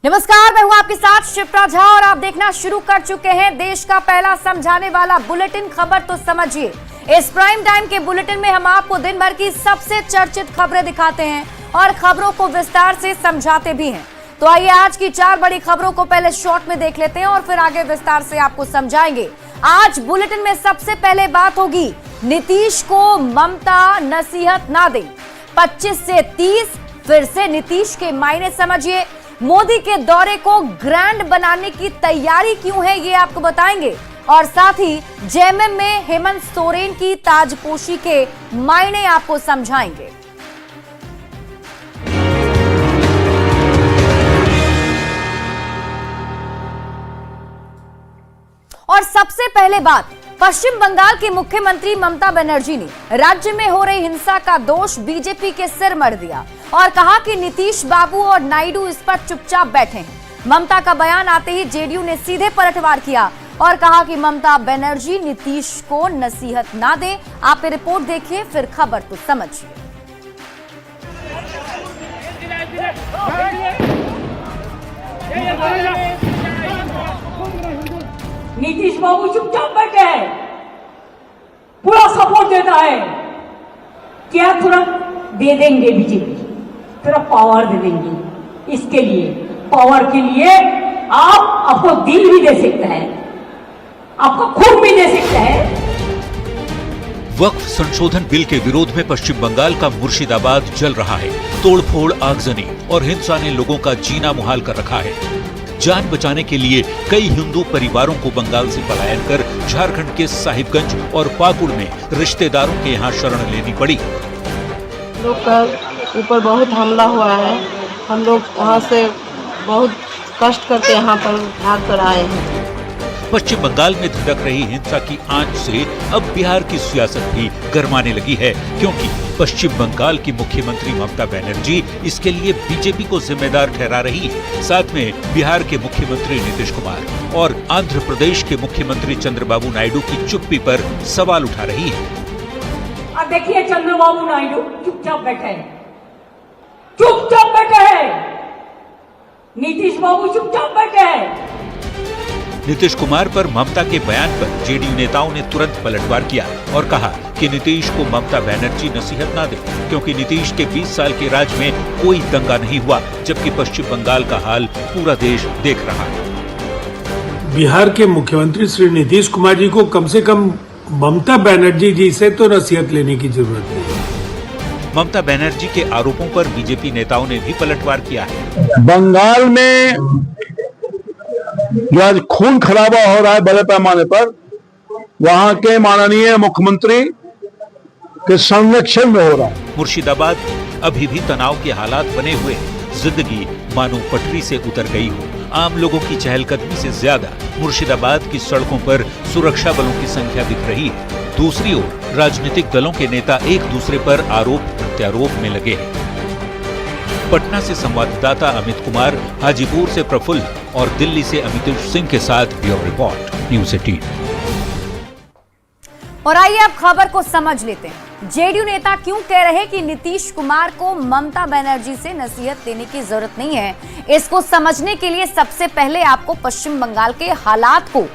नमस्कार, मैं हूं आपके साथ शिप्रा झा और आप देखना शुरू कर चुके हैं देश का पहला समझाने वाला बुलेटिन खबर तो समझिए। इस प्राइम टाइम के बुलेटिन में हम आपको दिन भर की सबसे चर्चित खबरें दिखाते हैं और खबरों को विस्तार से समझाते भी हैं। तो आइए आज की 4 बड़ी खबरों को पहले शॉर्ट में देख लेते हैं और फिर आगे विस्तार से आपको समझाएंगे। आज बुलेटिन में सबसे पहले बात होगी, नीतीश को ममता नसीहत ना दे, 25 से 30 फिर से नीतीश के मायने समझिए। मोदी के दौरे को ग्रैंड बनाने की तैयारी क्यों है, ये आपको बताएंगे और साथ ही जेएमएम में हेमंत सोरेन की ताजपोशी के मायने आपको समझाएंगे। और सबसे पहले बात, पश्चिम बंगाल की मुख्यमंत्री ममता बनर्जी ने राज्य में हो रही हिंसा का दोष बीजेपी के सिर मढ़ दिया और कहा कि नीतीश बाबू और नायडू इस पर चुपचाप बैठे हैं। ममता का बयान आते ही जेडीयू ने सीधे पलटवार किया और कहा कि ममता बनर्जी नीतीश को नसीहत ना दे। आप ये रिपोर्ट देखिए, फिर खबर तो समझिए। नीतीश बाबू चुपचाप बैठे हैं, पूरा सपोर्ट देता है। क्या तुरंत दे देंगे बीजेपी, तुरंत पावर दे देंगे। इसके लिए, पावर के लिए आपको दिल भी दे सकता है, आपको खून भी दे सकता है। वक्फ संशोधन बिल के विरोध में पश्चिम बंगाल का मुर्शिदाबाद जल रहा है। तोड़फोड़, आगजनी और हिंसा ने लोगों का जीना मुहाल कर रखा है। जान बचाने के लिए कई हिंदू परिवारों को बंगाल से पलायन कर झारखंड के साहिबगंज और पाकुड़ में रिश्तेदारों के यहाँ शरण लेनी पड़ी। लोग का ऊपर बहुत हमला हुआ है, हम लोग वहाँ से बहुत कष्ट करके यहाँ पर भाग कर आए हैं। पश्चिम बंगाल में धधक रही हिंसा की आंच से अब बिहार की सियासत भी गरमाने लगी है, क्योंकि पश्चिम बंगाल की मुख्यमंत्री ममता बनर्जी इसके लिए बीजेपी को जिम्मेदार ठहरा रही है। साथ में बिहार के मुख्यमंत्री नीतीश कुमार और आंध्र प्रदेश के मुख्यमंत्री चंद्रबाबू नायडू की चुप्पी पर सवाल उठा रही है। अब देखिए, चंद्रबाबू नायडू चुपचाप बैठे हैं, चुपचाप बैठे हैं। नीतीश बाबू चुपचाप बैठे हैं। नीतीश कुमार पर ममता के बयान पर जेडीयू नेताओं ने तुरंत पलटवार किया और कहा कि नीतीश को ममता बनर्जी नसीहत ना दे, क्योंकि नीतीश के 20 साल के राज में कोई दंगा नहीं हुआ, जबकि पश्चिम बंगाल का हाल पूरा देश देख रहा है। बिहार के मुख्यमंत्री श्री नीतीश कुमार जी को कम से कम ममता बनर्जी जी से तो नसीहत लेने की जरूरत है। ममता बनर्जी के आरोपों पर बीजेपी नेताओं ने भी पलटवार किया है। बंगाल में जो आज खून खराबा हो रहा है बड़े पैमाने पर, वहां के माननीय मुख्यमंत्री के संरक्षण में हो रहा है। मुर्शिदाबाद अभी भी तनाव के हालात बने हुए हैं। जिंदगी मानो पटरी से उतर गई हो। आम लोगों की चहलकदमी से ज्यादा मुर्शिदाबाद की सड़कों पर सुरक्षा बलों की संख्या दिख रही है। दूसरी ओर राजनीतिक दलों के नेता एक दूसरे पर आरोप प्रत्यारोप में लगे हैं। पटना से संवाददाता अमित कुमार, हाजीपुर से प्रफुल्ल और दिल्ली से अमितेश सिंह के साथ ब्यूरो रिपोर्ट, न्यूज़ 18। और आइए अब खबर को समझ लेते हैं। जेडीयू नेता क्यों कह रहे कि नीतीश कुमार को ममता बनर्जी से नसीहत देने की जरूरत नहीं है, इसको समझने के लिए सबसे पहले आपको पश्चिम बंगाल के हालात को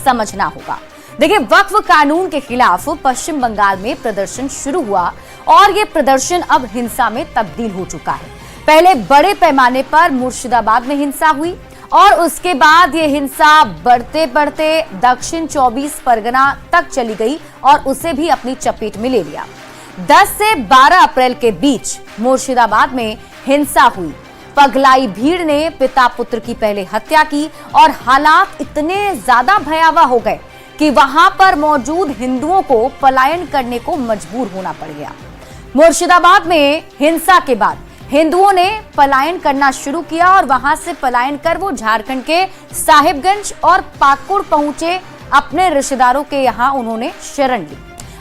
समझना होगा। देखिए, वक्फ कानून के खिलाफ पश्चिम बंगाल में प्रदर्शन शुरू हुआ और ये प्रदर्शन अब हिंसा में तब्दील हो चुका है। पहले बड़े पैमाने पर मुर्शिदाबाद में हिंसा हुई और उसके बाद ये हिंसा बढ़ते बढ़ते दक्षिण 24 परगना तक चली गई और उसे भी अपनी चपेट में ले लिया। 10 से 12 अप्रैल के बीच मुर्शिदाबाद में हिंसा हुई। पगलाई भीड़ ने पिता पुत्र की पहले हत्या की और हालात इतने ज्यादा भयावह हो गए कि वहां पर मौजूद हिंदुओं को पलायन करने को मजबूर होना पड़ गया। मुर्शिदाबाद में हिंसा के बाद हिंदुओं ने पलायन करना शुरू किया और वहां से पलायन कर वो झारखंड के साहिबगंज और पाकुड़ पहुंचे। अपने रिश्तेदारों के यहां उन्होंने शरण ली।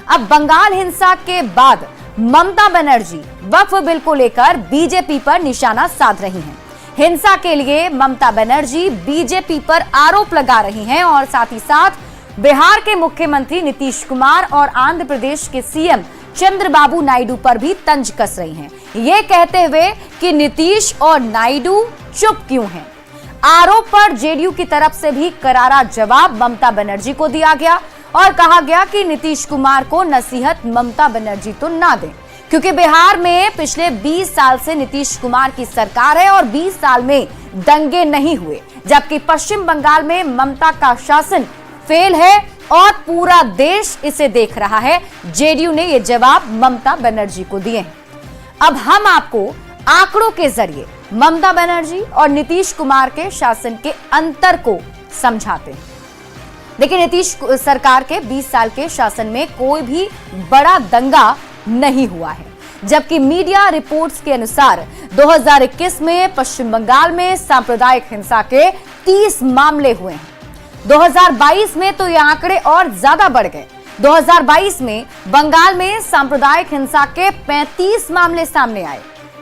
अब बंगाल हिंसा के बाद ममता बनर्जी वक्फ बिल को लेकर बीजेपी पर निशाना साध रही हैं। हिंसा के लिए ममता बनर्जी बीजेपी पर आरोप लगा रही हैं और साथ ही साथ बिहार के मुख्यमंत्री नीतीश कुमार और आंध्र प्रदेश के सीएम चंद्रबाबू नायडू पर भी तंज कस रही हैं, ये कहते हुए कि नीतीश और नायडू चुप क्यों हैं। आरोप पर जेडीयू की तरफ से भी करारा जवाब ममता बनर्जी को दिया गया और कहा गया कि नीतीश कुमार को नसीहत ममता बनर्जी तो ना दें, क्योंकि बिहार में पिछले 20 साल से नीतीश कुमार की सरकार है और 20 साल में दंगे नहीं हुए, जबकि पश्चिम बंगाल में ममता का शासन फेल है और पूरा देश इसे देख रहा है। जेडीयू ने यह जवाब ममता बनर्जी को दिए हैं। अब हम आपको आंकड़ों के जरिए ममता बनर्जी और नीतीश कुमार के शासन के अंतर को समझाते हैं। देखिए, नीतीश सरकार के 20 साल के शासन में कोई भी बड़ा दंगा नहीं हुआ है, जबकि मीडिया रिपोर्ट्स के अनुसार 2021 में पश्चिम बंगाल में सांप्रदायिक हिंसा के 30 मामले हुए हैं। 2022 में तो ये आंकड़े और ज्यादा बढ़ गए। 2022 में बंगाल में सांप्रदायिक हिंसा के 35 मामले सामने आए।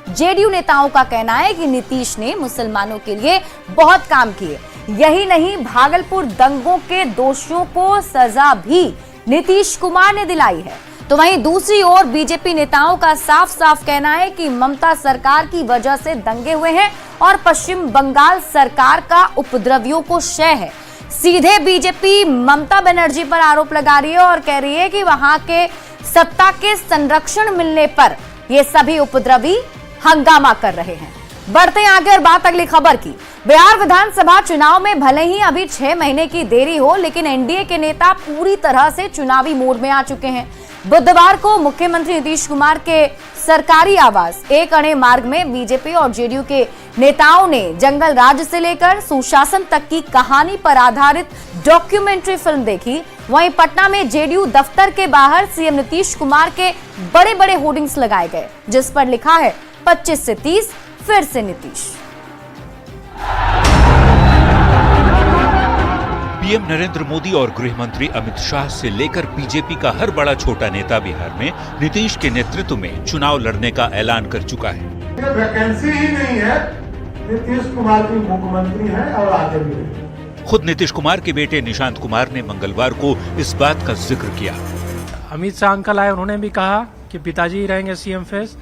जेडीयू नेताओं का कहना है कि नीतीश ने मुसलमानों के लिए बहुत काम किए। यही नहीं, भागलपुर दंगों के दोषियों को सजा भी नीतीश कुमार ने दिलाई है। तो वहीं दूसरी ओर बीजेपी नेताओं का साफ साफ कहना है कि ममता सरकार की वजह से दंगे हुए हैं और पश्चिम बंगाल सरकार का उपद्रवियों को शय है। सीधे बीजेपी ममता बनर्जी पर आरोप लगा रही है और कह रही है कि वहां के सत्ता के संरक्षण मिलने पर ये सभी उपद्रवी हंगामा कर रहे हैं। बढ़ते हैं आगे और बात अगली खबर की। बिहार विधानसभा चुनाव में भले ही अभी 6 महीने की देरी हो, लेकिन एनडीए के नेता पूरी तरह से चुनावी मोड में आ चुके हैं। बुधवार को मुख्यमंत्री नीतीश कुमार के सरकारी आवास एक अणे मार्ग में बीजेपी और जेडीयू के नेताओं ने जंगल राज से लेकर सुशासन तक की कहानी पर आधारित डॉक्यूमेंट्री फिल्म देखी। वहीं पटना में जेडीयू दफ्तर के बाहर सीएम नीतीश कुमार के बड़े बड़े होर्डिंग्स लगाए गए, जिस पर लिखा है 25 से 30 फिर से नीतीश। पीएम नरेंद्र मोदी और गृह मंत्री अमित शाह से लेकर बीजेपी का हर बड़ा छोटा नेता बिहार में नीतीश के नेतृत्व में चुनाव लड़ने का ऐलान कर चुका है। वैकेंसी ही नहीं है, नीतीश कुमार की मुख्यमंत्री हैं और आगे भी। खुद नीतीश कुमार के बेटे निशांत कुमार ने मंगलवार को इस बात का जिक्र किया। अमित शाह अंकल आए, उन्होंने भी कहा कि पिताजी रहेंगे सीएम फेस।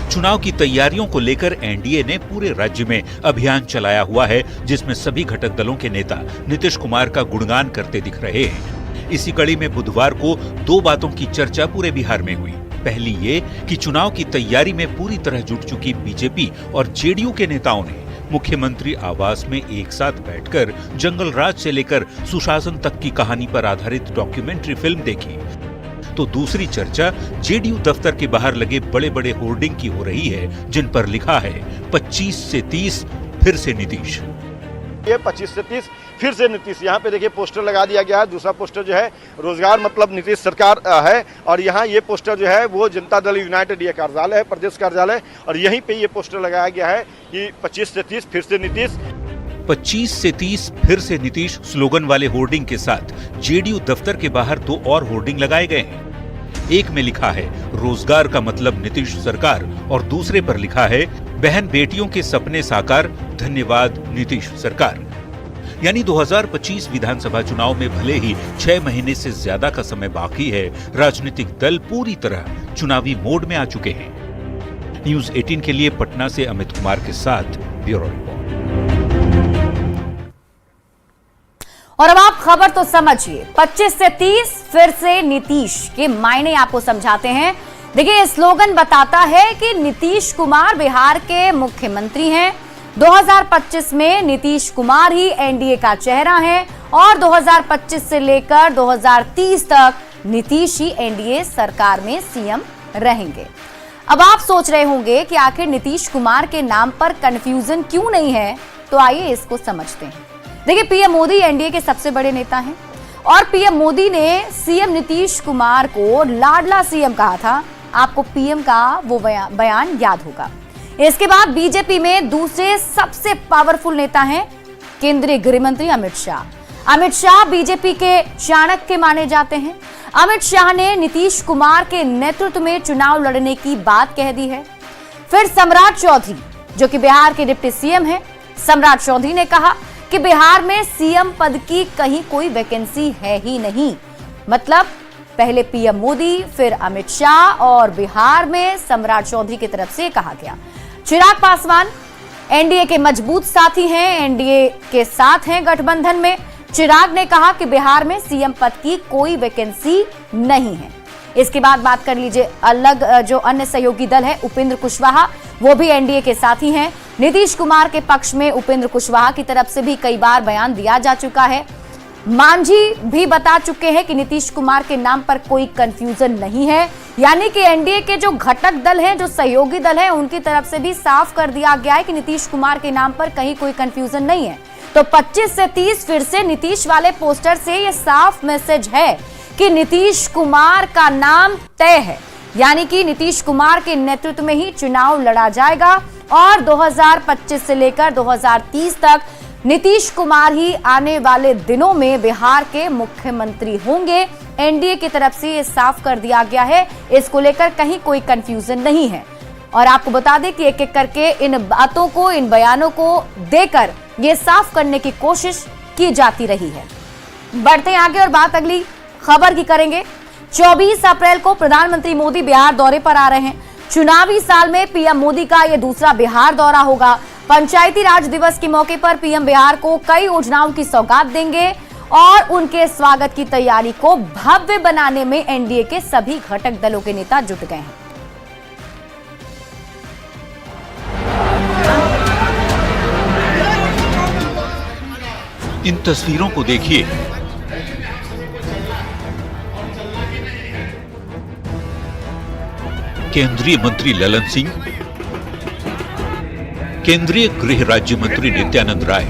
चुनाव की तैयारियों को लेकर एनडीए ने पूरे राज्य में अभियान चलाया हुआ है, जिसमें सभी घटक दलों के नेता नीतीश कुमार का गुणगान करते दिख रहे हैं। इसी कड़ी में बुधवार को 2 बातों की चर्चा पूरे बिहार में हुई। पहली ये कि चुनाव की तैयारी में पूरी तरह जुट चुकी बीजेपी और जेडीयू के नेताओं ने मुख्यमंत्री आवास में एक साथ बैठकर जंगल राज से लेकर सुशासन तक की कहानी पर आधारित डॉक्यूमेंट्री फिल्म देखी। तो दूसरी चर्चा जेडीयू दफ्तर के बाहर लगे बड़े बड़े होर्डिंग की हो रही है, जिन पर लिखा है 25 से 30 फिर से नीतीश। ये 25 से 30 फिर से नीतीश। यहाँ पे देखिए पोस्टर लगा दिया गया है। दूसरा पोस्टर जो है रोजगार मतलब नीतीश सरकार है, और यहाँ ये पोस्टर जो है वो जनता दल यूनाइटेड ये कार्यालय है, प्रदेश कार्यालय, और यहीं पे ये पोस्टर लगाया गया है कि 25 से 30 फिर से नीतीश। 25 से 30 फिर से नीतीश स्लोगन वाले होर्डिंग के साथ जेडीयू दफ्तर के बाहर 2 और होर्डिंग लगाए गए हैं। एक में लिखा है रोजगार का मतलब नीतीश सरकार और दूसरे पर लिखा है बहन बेटियों के सपने साकार, धन्यवाद नीतीश सरकार। यानी 2025 विधानसभा चुनाव में भले ही 6 महीने से ज्यादा का समय बाकी है, राजनीतिक दल पूरी तरह चुनावी मोड में आ चुके हैं। न्यूज़ 18 के लिए पटना से अमित कुमार के साथ ब्यूरो रिपोर्ट। और अब आप खबर तो समझिए, 25 से 30 फिर से नीतीश के मायने आपको समझाते हैं। देखिए, स्लोगन बताता है कि नीतीश कुमार बिहार के मुख्यमंत्री हैं। 2025 में नीतीश कुमार ही एनडीए का चेहरा है और 2025 से लेकर 2030 तक नीतीश ही एनडीए सरकार में सीएम रहेंगे। अब आप सोच रहे होंगे कि आखिर नीतीश कुमार के नाम पर कंफ्यूजन क्यों नहीं है, तो आइए इसको समझते हैं। देखिए, पीएम मोदी एनडीए के सबसे बड़े नेता हैं और पीएम मोदी ने सीएम नीतीश कुमार को लाडला सीएम कहा था। आपको पीएम का वो बयान याद होगा। इसके बाद बीजेपी में दूसरे सबसे पावरफुल नेता हैं केंद्रीय गृह मंत्री अमित शाह। अमित शाह बीजेपी के चाणक्य माने जाते हैं। अमित शाह ने नीतीश कुमार के नेतृत्व में चुनाव लड़ने की बात कह दी है। फिर सम्राट चौधरी, जो कि बिहार के डिप्टी सीएम हैं, सम्राट चौधरी ने कहा कि बिहार में सीएम पद की कहीं कोई वैकेंसी है ही नहीं। मतलब पहले पीएम मोदी, फिर अमित शाह और बिहार में सम्राट चौधरी की तरफ से कहा गया। चिराग पासवान एनडीए के मजबूत साथी हैं, एनडीए के साथ हैं गठबंधन में। चिराग ने कहा कि बिहार में सीएम पद की कोई वैकेंसी नहीं है। इसके बाद बात कर लीजिए अलग जो अन्य सहयोगी दल है, उपेंद्र कुशवाहा, वो भी एनडीए के साथी हैं। नीतीश कुमार के पक्ष में उपेंद्र कुशवाहा की तरफ से भी कई बार बयान दिया जा चुका है। मांझी भी बता चुके हैं कि नीतीश कुमार के नाम पर कोई कंफ्यूजन नहीं है, यानी कि एनडीए के जो घटक दल हैं, जो सहयोगी दल हैं, उनकी तरफ से भी साफ कर दिया गया है कि नीतीश कुमार के नाम पर कहीं कोई कंफ्यूजन नहीं है। तो 25 से 30 फिर से नीतीश वाले पोस्टर से ये साफ मैसेज है कि नीतीश कुमार का नाम तय है, यानी कि नीतीश कुमार के नेतृत्व में ही चुनाव लड़ा जाएगा और 2025 से लेकर 2030 तक नीतीश कुमार ही आने वाले दिनों में बिहार के मुख्यमंत्री होंगे। एनडीए की तरफ से ये साफ कर दिया गया है, इसको लेकर कहीं कोई कंफ्यूजन नहीं है। और आपको बता दें कि एक एक करके इन बातों को, इन बयानों को देकर ये साफ करने की कोशिश की जाती रही है। बढ़ते हैं आगे और बात अगली खबर की करेंगे। 24 अप्रैल को प्रधानमंत्री मोदी बिहार दौरे पर आ रहे हैं। चुनावी साल में पीएम मोदी का यह दूसरा बिहार दौरा होगा। पंचायती राज दिवस के मौके पर पीएम बिहार को कई योजनाओं की सौगात देंगे और उनके स्वागत की तैयारी को भव्य बनाने में एनडीए के सभी घटक दलों के नेता जुट गए हैं। इन तस्वीरों को देखिए। केंद्रीय मंत्री ललन सिंह, केंद्रीय गृह राज्य मंत्री नित्यानंद राय,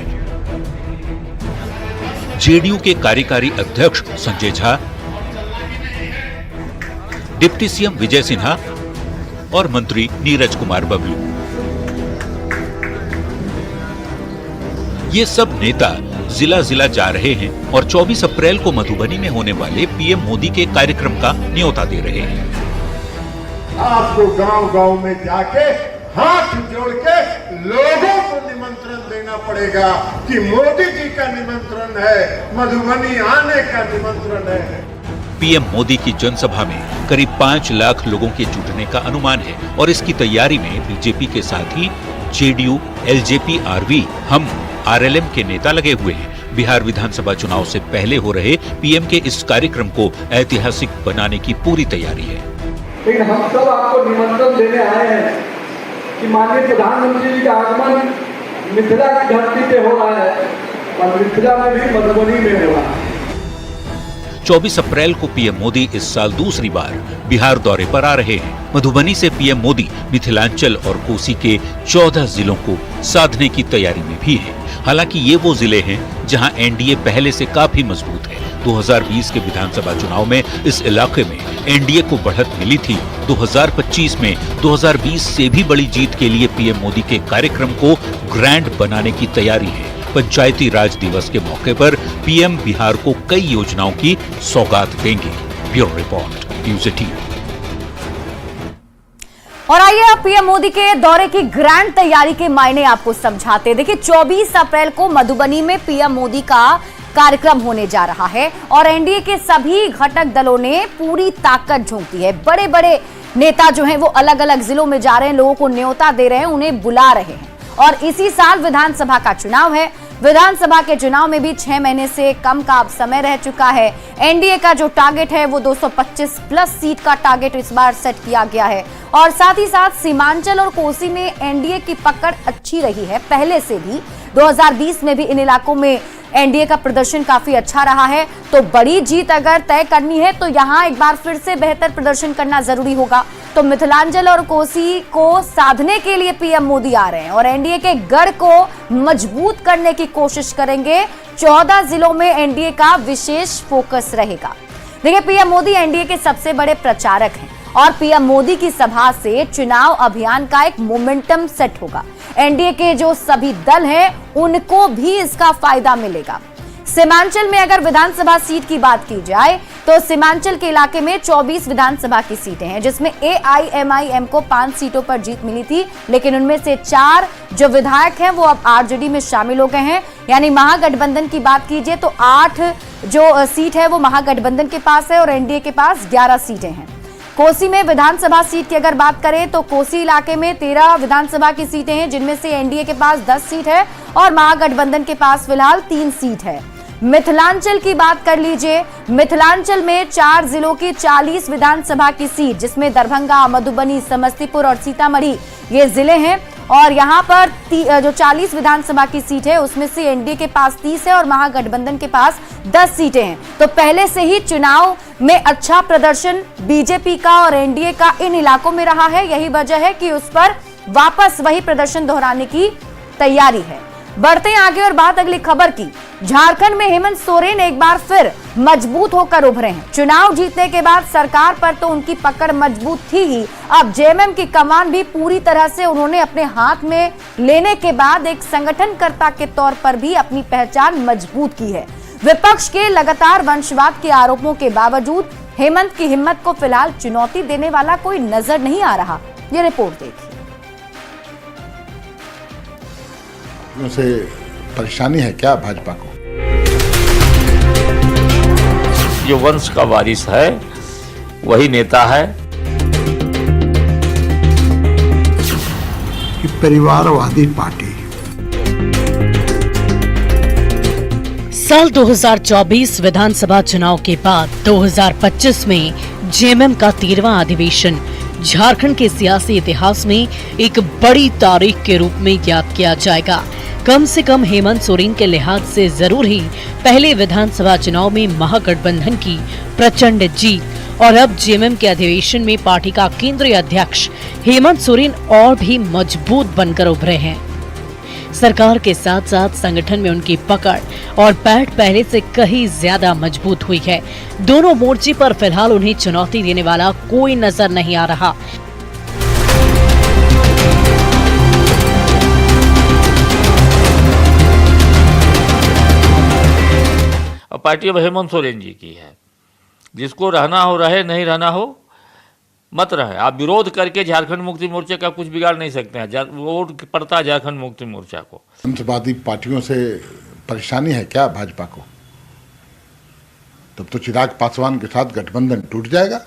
जेडीयू के कार्यकारी अध्यक्ष संजय झा, डिप्टी सीएम विजय सिन्हा और मंत्री नीरज कुमार बबलू। ये सब नेता जिला जिला जा रहे हैं और 24 अप्रैल को मधुबनी में होने वाले पीएम मोदी के कार्यक्रम का न्योता दे रहे हैं। आपको गांव गांव में जाके हाथ जोड़ के लोगों को निमंत्रण देना पड़ेगा कि मोदी जी का निमंत्रण है, मधुबनी आने का निमंत्रण है। पीएम मोदी की जनसभा में करीब 5 लाख लोगों के जुटने का अनुमान है और इसकी तैयारी में बीजेपी के साथ ही जेडीयू, एलजेपी, आरवी, हम, आरएलएम के नेता लगे हुए हैं। बिहार विधानसभा चुनाव से पहले हो रहे पीएम के इस कार्यक्रम को ऐतिहासिक बनाने की पूरी तैयारी है। लेकिन हम सब आपको निमंत्रण देने आए हैं कि माननीय प्रधानमंत्री जी का आगमन मिथिला की धरती पे हो रहा है और मिथिला में भी मधुबनी में हो रहा है। 24 अप्रैल को पीएम मोदी इस साल दूसरी बार बिहार दौरे पर आ रहे हैं। मधुबनी से पीएम मोदी मिथिलांचल और कोसी के 14 जिलों को साधने की तैयारी में भी है। हालांकि ये वो जिले हैं जहां एनडीए पहले से काफी मजबूत है। 2020 के विधानसभा चुनाव में इस इलाके में एनडीए को बढ़त मिली थी। 2025 में 2020 से भी बड़ी जीत के लिए पीएम मोदी के कार्यक्रम को ग्रैंड बनाने की तैयारी है। पंचायती राज दिवस के मौके पर पीएम बिहार को कई योजनाओं की सौगात देंगे। Bureau report, news 18। और आइए अब पीएम मोदी के दौरे की ग्रैंड तैयारी के मायने आपको समझाते हैं। देखिए 24 अप्रैल को मधुबनी में पीएम मोदी का कार्यक्रम होने जा रहा है और एनडीए के सभी घटक दलों ने पूरी ताकत झोंक दी है। बड़े बड़े नेता जो हैं वो अलग अलग जिलों में जा रहे हैं, लोगों को न्योता दे रहे हैं, उन्हें बुला रहे हैं। और इसी साल विधानसभा का चुनाव है। विधानसभा के चुनाव में भी 6 महीने से कम का अब समय रह चुका है। एनडीए का जो टारगेट है वो 225 प्लस सीट का टारगेट इस बार सेट किया गया है। और साथ ही साथ सीमांचल और कोसी में एनडीए की पकड़ अच्छी रही है पहले से भी। 2020 में भी इन इलाकों में एनडीए का प्रदर्शन काफी अच्छा रहा है। तो बड़ी जीत अगर तय करनी है तो यहां एक बार फिर से बेहतर प्रदर्शन करना जरूरी होगा। तो मिथिलांचल और कोसी को साधने के लिए पीएम मोदी आ रहे हैं और एनडीए के गढ़ को मजबूत करने की कोशिश करेंगे। 14 जिलों में एनडीए का विशेष फोकस रहेगा। देखिए पीएम मोदी एनडीए के सबसे बड़े प्रचारक हैं और पीएम मोदी की सभा से चुनाव अभियान का एक मोमेंटम सेट होगा। एनडीए के जो सभी दल हैं उनको भी इसका फायदा मिलेगा। सीमांचल में अगर विधानसभा सीट की बात की जाए तो सीमांचल के इलाके में 24 विधानसभा की सीटें हैं, जिसमें एआईएमआईएम को 5 सीटों पर जीत मिली थी, लेकिन उनमें से 4 जो विधायक हैं वो अब आरजेडी में शामिल हो गए हैं। यानी महागठबंधन की बात कीजिए तो 8 जो सीट है वो महागठबंधन के पास है और एनडीए के पास 11 सीटें हैं। कोसी में विधानसभा सीट की अगर बात करें तो कोसी इलाके में 13 विधानसभा की सीटें हैं, जिनमें से एनडीए के पास 10 सीट है और महागठबंधन के पास फिलहाल 3 सीट है। मिथिलांचल की बात कर लीजिए। मिथिलांचल में 4 जिलों की 40 विधानसभा की सीट, जिसमें दरभंगा, मधुबनी, समस्तीपुर और सीतामढ़ी ये जिले हैं और यहां पर जो 40 विधानसभा की सीट है उसमें से एनडीए के पास 30 है और महागठबंधन के पास 10 सीटें हैं। तो पहले से ही चुनाव में अच्छा प्रदर्शन बीजेपी का और एनडीए का इन इलाकों में रहा है। यही वजह है कि उस पर वापस वही प्रदर्शन दोहराने की तैयारी है। बढ़ते हैं आगे और बात अगली खबर की। झारखंड में हेमंत सोरेन एक बार फिर मजबूत होकर उभरे हैं। चुनाव जीतने के बाद सरकार पर तो उनकी पकड़ मजबूत थी ही, अब जेएमएम की कमान भी पूरी तरह से उन्होंने अपने हाथ में लेने के बाद एक संगठनकर्ता के तौर पर भी अपनी पहचान मजबूत की है। विपक्ष के लगातार वंशवाद के आरोपों के बावजूद हेमंत की हिम्मत को फिलहाल चुनौती देने वाला कोई नजर नहीं आ रहा। ये रिपोर्ट देखिए। से परेशानी है क्या भाजपा को? जो वंश का वारिस है वही नेता है। कि परिवारवादी पार्टी साल 2024 विधानसभा चुनाव के बाद 2025 में जेएमएम का 13वां अधिवेशन झारखंड के सियासी इतिहास में एक बड़ी तारीख के रूप में याद किया जाएगा। कम से कम हेमंत सोरेन के लिहाज से जरूर ही पहले विधानसभा चुनाव में महागठबंधन की प्रचंड जीत और अब जेएमएम के अधिवेशन में पार्टी का केंद्रीय अध्यक्ष हेमंत सोरेन और भी मजबूत बनकर उभरे हैं। सरकार के साथ साथ संगठन में उनकी पकड़ और पैठ पहले से कहीं ज्यादा मजबूत हुई है। दोनों मोर्चे पर फिलहाल उन्हें चुनौती देने वाला कोई नजर नहीं आ रहा। पार्टी अब हेमंत सोरेन जी की है। जिसको रहना हो रहे, नहीं रहना हो मत रहे। आप विरोध करके झारखंड मुक्ति मोर्चे का कुछ बिगाड़ नहीं सकते हैं। वोट पड़ता है झारखंड मुक्ति मोर्चा को। वंशवादी पार्टियों से परेशानी है क्या भाजपा को? तब तो चिराग पासवान के साथ गठबंधन टूट जाएगा।